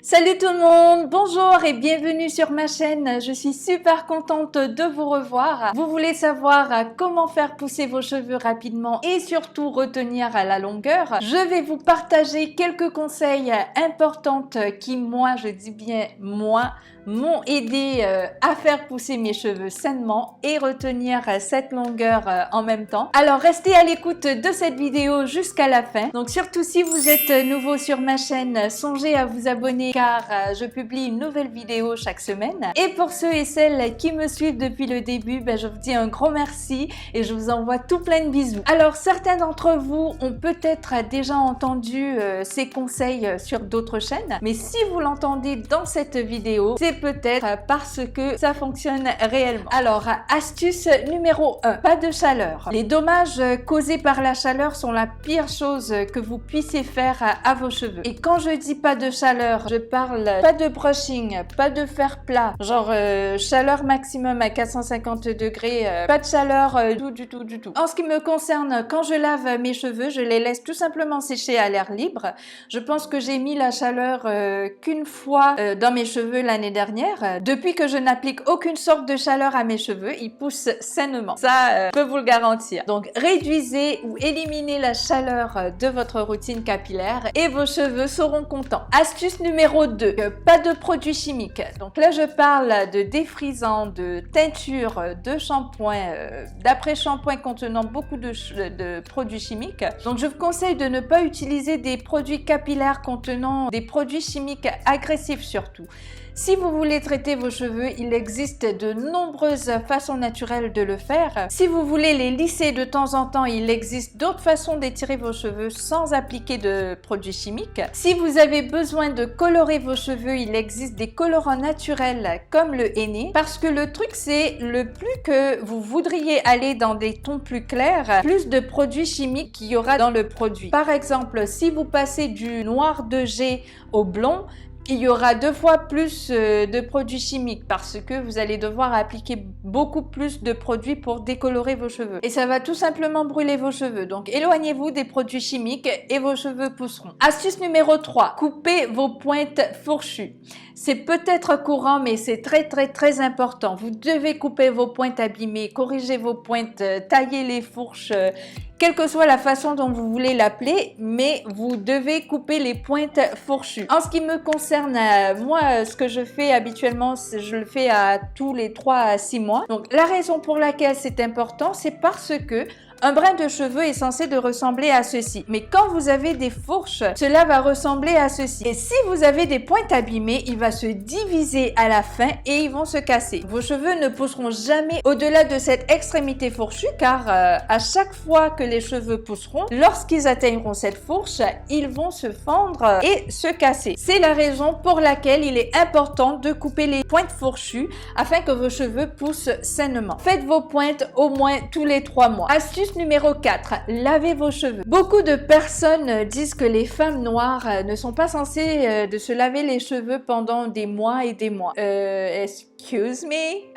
Salut tout le monde, bonjour et bienvenue sur ma chaîne. Je suis super contente de vous revoir. Vous voulez savoir comment faire pousser vos cheveux rapidement et surtout retenir la longueur? Je vais vous partager quelques conseils importants qui, moi, je dis bien moi, m'ont aidé à faire pousser mes cheveux sainement et retenir cette longueur en même temps. Alors restez à l'écoute de cette vidéo jusqu'à la fin. Donc surtout si vous êtes nouveau sur ma chaîne, songez à vous abonner car je publie une nouvelle vidéo chaque semaine. Et pour ceux et celles qui me suivent depuis le début, je vous dis un gros merci et je vous envoie tout plein de bisous. Alors certains d'entre vous ont peut-être déjà entendu ces conseils sur d'autres chaînes, mais si vous l'entendez dans cette vidéo, c'est peut-être parce que ça fonctionne réellement. Alors, astuce numéro 1, pas de chaleur. Les dommages causés par la chaleur sont la pire chose que vous puissiez faire à vos cheveux. Et quand je dis pas de chaleur, je parle pas de brushing, pas de fer plat, genre chaleur maximum à 450 degrés, pas de chaleur du tout. En ce qui me concerne, quand je lave mes cheveux, je les laisse tout simplement sécher à l'air libre. Je pense que j'ai mis la chaleur qu'une fois dans mes cheveux l'année dernière. Depuis que je n'applique aucune sorte de chaleur à mes cheveux, ils poussent sainement. Ça, je peux vous le garantir. Donc, réduisez ou éliminez la chaleur de votre routine capillaire et vos cheveux seront contents. Astuce numéro 2, pas de produits chimiques. Donc là, je parle de défrisants, de teintures, de shampoings, d'après-shampoing contenant beaucoup de produits chimiques. Donc, je vous conseille de ne pas utiliser des produits capillaires contenant des produits chimiques agressifs surtout. Si vous voulez traiter vos cheveux, il existe de nombreuses façons naturelles de le faire. Si vous voulez les lisser de temps en temps, il existe d'autres façons d'étirer vos cheveux sans appliquer de produits chimiques. Si vous avez besoin de colorer vos cheveux, il existe des colorants naturels comme le henné. Parce que le truc, c'est le plus que vous voudriez aller dans des tons plus clairs, plus de produits chimiques qu'il y aura dans le produit. Par exemple, si vous passez du noir de jet au blond, il y aura 2 fois plus de produits chimiques parce que vous allez devoir appliquer beaucoup plus de produits pour décolorer vos cheveux. Et ça va tout simplement brûler vos cheveux. Donc, éloignez-vous des produits chimiques et vos cheveux pousseront. Astuce numéro 3, coupez vos pointes fourchues. C'est peut-être courant, mais c'est très important. Vous devez couper vos pointes abîmées, corriger vos pointes, tailler les fourches, quelle que soit la façon dont vous voulez l'appeler, mais vous devez couper les pointes fourchues. En ce qui me concerne, moi, ce que je fais habituellement, je le fais à tous les 3 à 6 mois. Donc, la raison pour laquelle c'est important, c'est parce que un brin de cheveux est censé de ressembler à ceci. Mais quand vous avez des fourches, cela va ressembler à ceci. Et si vous avez des pointes abîmées, il va se diviser à la fin et ils vont se casser. Vos cheveux ne pousseront jamais au-delà de cette extrémité fourchue car à chaque fois que les cheveux pousseront, lorsqu'ils atteindront cette fourche, ils vont se fendre et se casser. C'est la raison pour laquelle il est important de couper les pointes fourchues afin que vos cheveux poussent sainement. Faites vos pointes au moins tous les 3 mois. Astuce numéro 4, lavez vos cheveux. Beaucoup de personnes disent que les femmes noires ne sont pas censées de se laver les cheveux pendant des mois et des mois. Excuse me?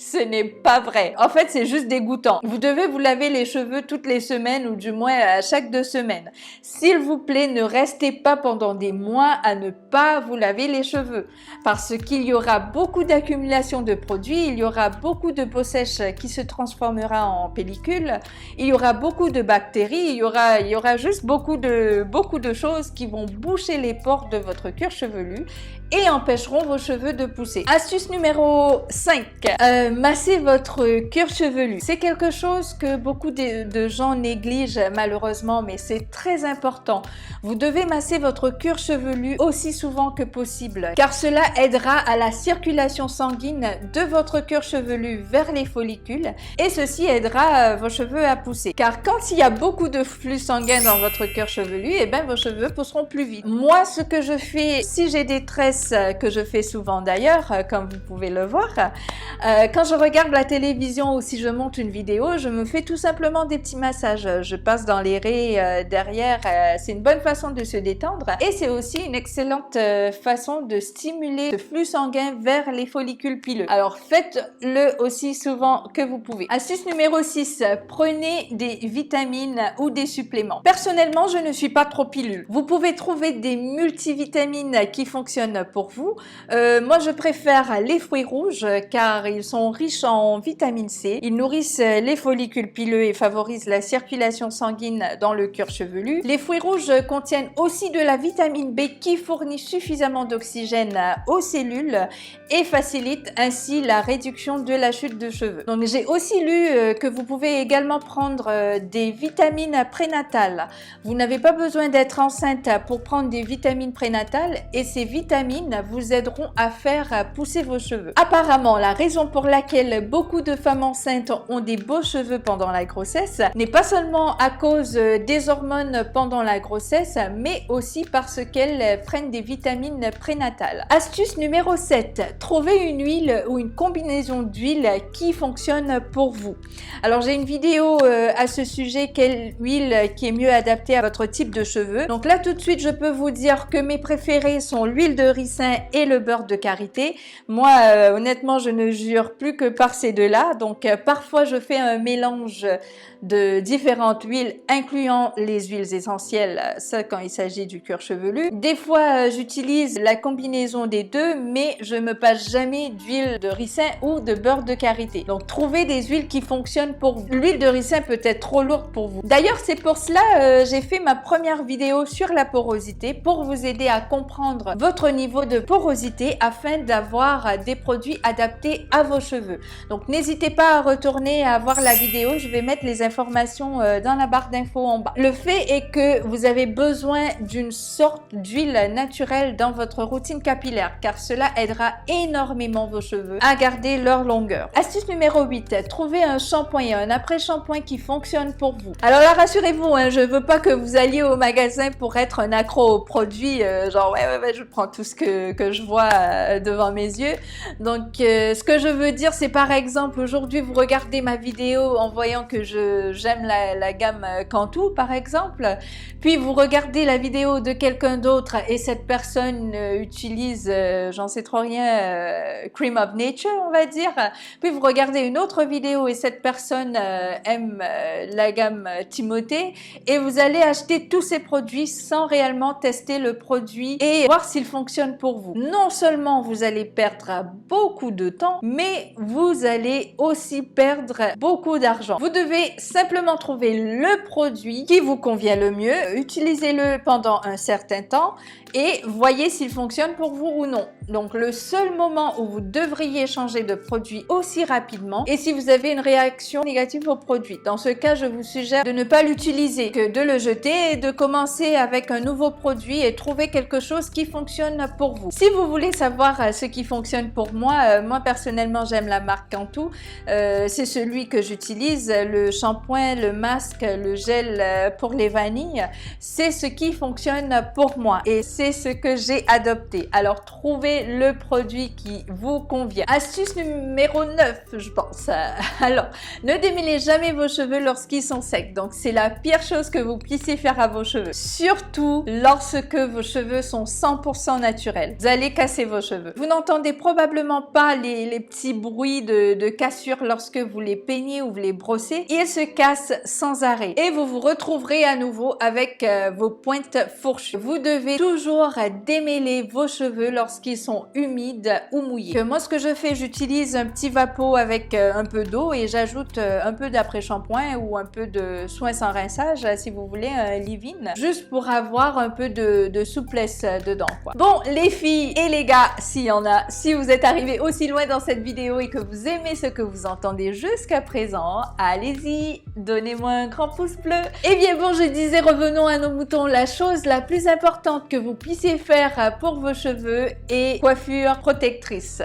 Ce n'est pas vrai. En fait, c'est juste dégoûtant. Vous devez vous laver les cheveux toutes les semaines ou du moins à chaque 2 semaines. S'il vous plaît, ne restez pas pendant des mois à ne pas vous laver les cheveux parce qu'il y aura beaucoup d'accumulation de produits, il y aura beaucoup de peau sèche qui se transformera en pellicule, il y aura beaucoup de bactéries, il y aura juste beaucoup de choses qui vont boucher les pores de votre cuir chevelu et empêcheront vos cheveux de pousser. Astuce numéro 5. Massez votre cuir chevelu. C'est quelque chose que beaucoup de gens négligent malheureusement, mais c'est très important. Vous devez masser votre cuir chevelu aussi souvent que possible, car cela aidera à la circulation sanguine de votre cuir chevelu vers les follicules et ceci aidera vos cheveux à pousser. Car quand il y a beaucoup de flux sanguin dans votre cuir chevelu, vos cheveux pousseront plus vite. Moi, ce que je fais, si j'ai des tresses, que je fais souvent d'ailleurs, comme vous pouvez le voir, quand Quand je regarde la télévision ou si je monte une vidéo, je me fais tout simplement des petits massages. Je passe dans les raies derrière, c'est une bonne façon de se détendre et c'est aussi une excellente façon de stimuler le flux sanguin vers les follicules pileux. Alors faites-le aussi souvent que vous pouvez. Astuce numéro 6, prenez des vitamines ou des suppléments. Personnellement, je ne suis pas trop pilule. Vous pouvez trouver des multivitamines qui fonctionnent pour vous. Moi, je préfère les fruits rouges car ils sont riches en vitamine C. Ils nourrissent les follicules pileux et favorisent la circulation sanguine dans le cuir chevelu. Les fruits rouges contiennent aussi de la vitamine B qui fournit suffisamment d'oxygène aux cellules et facilite ainsi la réduction de la chute de cheveux. Donc j'ai aussi lu que vous pouvez également prendre des vitamines prénatales. Vous n'avez pas besoin d'être enceinte pour prendre des vitamines prénatales et ces vitamines vous aideront à faire pousser vos cheveux. Apparemment, la raison pour laquelle beaucoup de femmes enceintes ont des beaux cheveux pendant la grossesse n'est pas seulement à cause des hormones pendant la grossesse, mais aussi parce qu'elles prennent des vitamines prénatales. Astuce numéro 7, trouvez une huile ou une combinaison d'huile qui fonctionne pour vous. Alors j'ai une vidéo à ce sujet, quelle huile qui est mieux adaptée à votre type de cheveux. Donc là tout de suite je peux vous dire que mes préférés sont l'huile de ricin et le beurre de karité. Moi honnêtement je ne jure plus que par ces deux-là, donc parfois je fais un mélange de différentes huiles incluant les huiles essentielles, ça quand il s'agit du cuir chevelu. Des fois j'utilise la combinaison des deux, mais je me passe jamais d'huile de ricin ou de beurre de karité. Donc trouvez des huiles qui fonctionnent pour vous. L'huile de ricin peut être trop lourde pour vous. D'ailleurs c'est pour cela j'ai fait ma première vidéo sur la porosité pour vous aider à comprendre votre niveau de porosité afin d'avoir des produits adaptés à vos cheveux. Donc n'hésitez pas à retourner à voir la vidéo, je vais mettre les informations dans la barre d'infos en bas. Le fait est que vous avez besoin d'une sorte d'huile naturelle dans votre routine capillaire car cela aidera énormément vos cheveux à garder leur longueur. Astuce numéro 8, trouvez un shampoing et un après-shampoing qui fonctionne pour vous. Alors là rassurez-vous, je veux pas que vous alliez au magasin pour être un accro aux produits, genre ouais, je prends tout ce que je vois devant mes yeux. Donc ce que je veux dire c'est par exemple aujourd'hui vous regardez ma vidéo en voyant que j'aime la gamme Cantu par exemple, puis vous regardez la vidéo de quelqu'un d'autre et cette personne utilise, j'en sais trop rien, Cream of Nature on va dire, puis vous regardez une autre vidéo et cette personne aime la gamme Timothée et vous allez acheter tous ces produits sans réellement tester le produit et voir s'il fonctionne pour vous. Non seulement vous allez perdre beaucoup de temps, mais vous allez aussi perdre beaucoup d'argent. Vous devez simplement trouver le produit qui vous convient le mieux, utilisez-le pendant un certain temps et voyez s'il fonctionne pour vous ou non. Donc le seul moment où vous devriez changer de produit aussi rapidement est si vous avez une réaction négative au produit. Dans ce cas, je vous suggère de ne pas l'utiliser, que de le jeter et de commencer avec un nouveau produit et trouver quelque chose qui fonctionne pour vous. Si vous voulez savoir ce qui fonctionne pour moi, moi personnellement j'aime la marque Cantu, c'est celui que j'utilise, le shampoing, le masque, le gel pour les vanilles, c'est ce qui fonctionne pour moi et c'est ce que j'ai adopté. Alors trouvez le produit qui vous convient. Astuce numéro 9, je pense. Alors, ne démêlez jamais vos cheveux lorsqu'ils sont secs. Donc, c'est la pire chose que vous puissiez faire à vos cheveux. Surtout lorsque vos cheveux sont 100% naturels. Vous allez casser vos cheveux. Vous n'entendez probablement pas les petits bruits de cassure lorsque vous les peignez ou vous les brossez. Ils se cassent sans arrêt. Et vous vous retrouverez à nouveau avec vos pointes fourchues. Vous devez toujours démêler vos cheveux lorsqu'ils sont humides ou mouillés. Moi, ce que je fais, j'utilise un petit vapeau avec un peu d'eau et j'ajoute un peu d'après-shampoing ou un peu de soin sans rinçage, si vous voulez, un leave-in, juste pour avoir un peu de souplesse dedans, quoi. Bon, les filles et les gars, s'il y en a, si vous êtes arrivés aussi loin dans cette vidéo et que vous aimez ce que vous entendez jusqu'à présent, allez-y, donnez-moi un grand pouce bleu. Et bien bon, je disais, revenons à nos moutons. La chose la plus importante que vous puissiez faire pour vos cheveux est coiffure protectrice.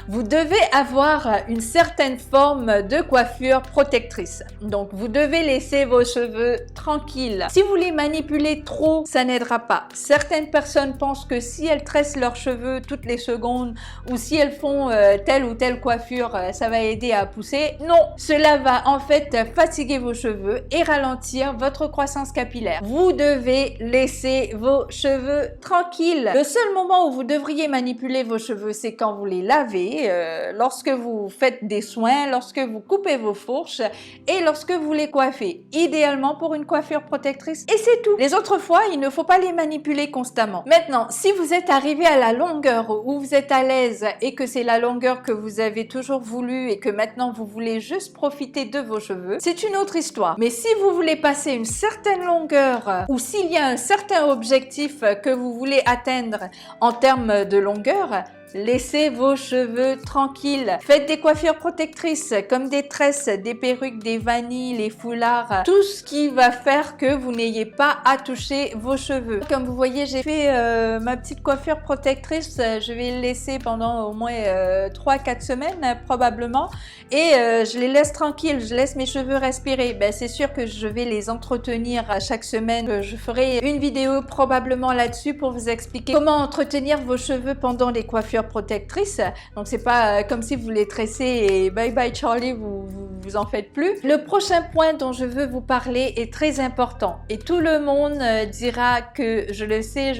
Vous devez avoir une certaine forme de coiffure protectrice. Donc, vous devez laisser vos cheveux tranquilles. Si vous les manipulez trop, ça n'aidera pas. Certaines personnes pensent que si elles tressent leurs cheveux toutes les secondes ou si elles font telle ou telle coiffure, ça va aider à pousser. Non, cela va en fait fatiguer vos cheveux et ralentir votre croissance capillaire. Vous devez laisser vos cheveux tranquilles. Le seul moment où vous devriez manipuler vos cheveux, c'est quand vous les lavez, lorsque vous faites des soins, lorsque vous coupez vos fourches et lorsque vous les coiffez. Idéalement pour une coiffure protectrice. Et c'est tout. Les autres fois, il ne faut pas les manipuler constamment. Maintenant, si vous êtes arrivé à la longueur où vous êtes à l'aise et que c'est la longueur que vous avez toujours voulu et que maintenant vous voulez juste profiter de vos cheveux, c'est une autre histoire. Mais si vous voulez passer une certaine longueur ou s'il y a un certain objectif que vous voulez atteindre en termes de longueur, laissez vos cheveux tranquilles. Faites des coiffures protectrices comme des tresses, des perruques, des vanilles, les foulards. Tout ce qui va faire que vous n'ayez pas à toucher vos cheveux. Comme vous voyez, j'ai fait ma petite coiffure protectrice. Je vais le laisser pendant au moins 3-4 semaines probablement. Et je les laisse tranquilles. Je laisse mes cheveux respirer. Ben, c'est sûr que je vais les entretenir à chaque semaine. Je ferai une vidéo probablement là-dessus pour vous expliquer comment entretenir vos cheveux pendant les coiffures protectrice. Donc c'est pas comme si vous les tressez et bye bye Charlie, vous en faites plus. Le prochain point dont je veux vous parler est très important et tout le monde dira que je le sais,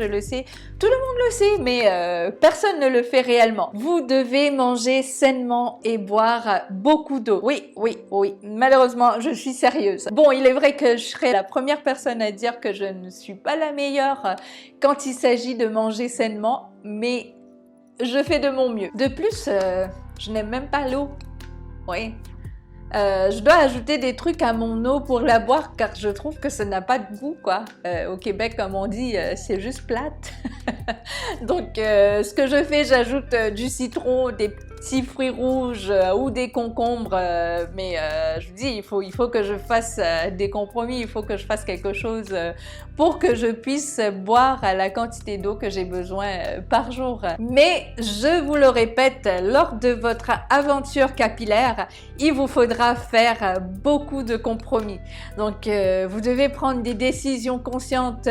tout le monde le sait, mais personne ne le fait réellement. Vous devez manger sainement et boire beaucoup d'eau. Oui, malheureusement, je suis sérieuse. Bon, il est vrai que je serai la première personne à dire que je ne suis pas la meilleure quand il s'agit de manger sainement, mais je fais de mon mieux. De plus, je n'aime même pas l'eau. Oui. Je dois ajouter des trucs à mon eau pour la boire car je trouve que ça n'a pas de goût, quoi. Au Québec, comme on dit, c'est juste plate. Donc, ce que je fais, j'ajoute du citron, des petits fruits rouges ou des concombres. Mais je vous dis, il faut que je fasse des compromis, il faut que je fasse quelque chose pour que je puisse boire la quantité d'eau que j'ai besoin par jour. Mais je vous le répète, lors de votre aventure capillaire, il vous faudra faire beaucoup de compromis. Donc, vous devez prendre des décisions conscientes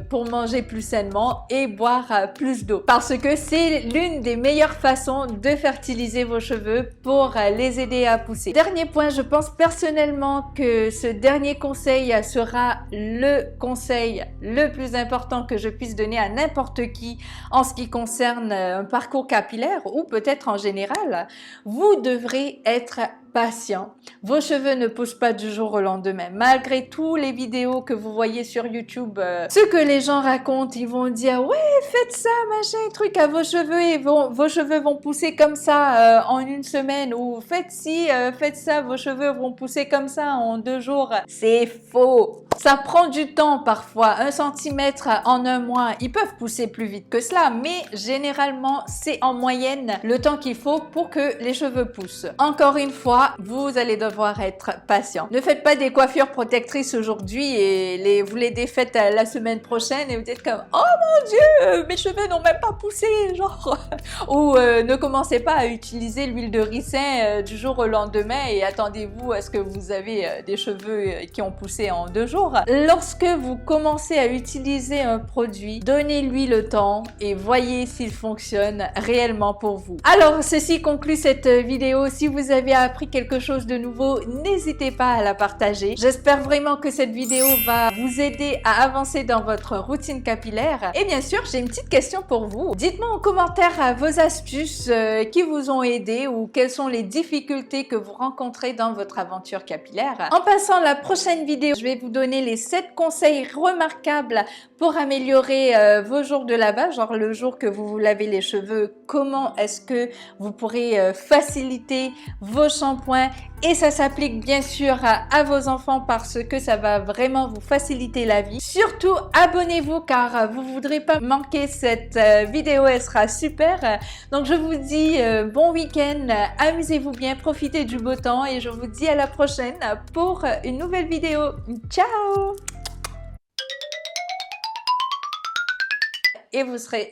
pour manger plus sainement et boire plus d'eau. Parce que c'est l'une des meilleures façons de fertiliser vos cheveux pour les aider à pousser. Dernier point, je pense personnellement que ce dernier conseil sera le conseil le plus important que je puisse donner à n'importe qui en ce qui concerne un parcours capillaire ou peut-être en général. Vous devrez être patient. Vos cheveux ne poussent pas du jour au lendemain. Malgré tous les vidéos que vous voyez sur YouTube, ce que les gens racontent, ils vont dire « Ouais, faites ça, machin, truc à vos cheveux et vos cheveux vont pousser comme ça en une semaine. » Ou « Faites ci, faites ça, vos cheveux vont pousser comme ça en 2 jours. » C'est faux! Ça prend du temps parfois, 1 centimètre en 1 mois. Ils peuvent pousser plus vite que cela, mais généralement, c'est en moyenne le temps qu'il faut pour que les cheveux poussent. Encore une fois, vous allez devoir être patient. Ne faites pas des coiffures protectrices aujourd'hui et vous les défaites la semaine prochaine et vous êtes comme « Oh mon Dieu, mes cheveux n'ont même pas poussé! » genre. Ou ne commencez pas à utiliser l'huile de ricin du jour au lendemain et attendez-vous à ce que vous avez des cheveux qui ont poussé en 2 jours. Lorsque vous commencez à utiliser un produit, donnez-lui le temps et voyez s'il fonctionne réellement pour vous. Alors, ceci conclut cette vidéo. Si vous avez appris quelque chose de nouveau, n'hésitez pas à la partager. J'espère vraiment que cette vidéo va vous aider à avancer dans votre routine capillaire. Et bien sûr, j'ai une petite question pour vous. Dites-moi en commentaire vos astuces qui vous ont aidé ou quelles sont les difficultés que vous rencontrez dans votre aventure capillaire. En passant à la prochaine vidéo, je vais vous donner les 7 conseils remarquables pour améliorer vos jours de lavage, genre le jour que vous vous lavez les cheveux, comment est-ce que vous pourrez faciliter vos shampoings et ça s'applique bien sûr à vos enfants parce que ça va vraiment vous faciliter la vie. Surtout, abonnez-vous car vous ne voudrez pas manquer cette vidéo, elle sera super. Donc je vous dis bon week-end, amusez-vous bien, profitez du beau temps et je vous dis à la prochaine pour une nouvelle vidéo. Ciao! Et vous serez...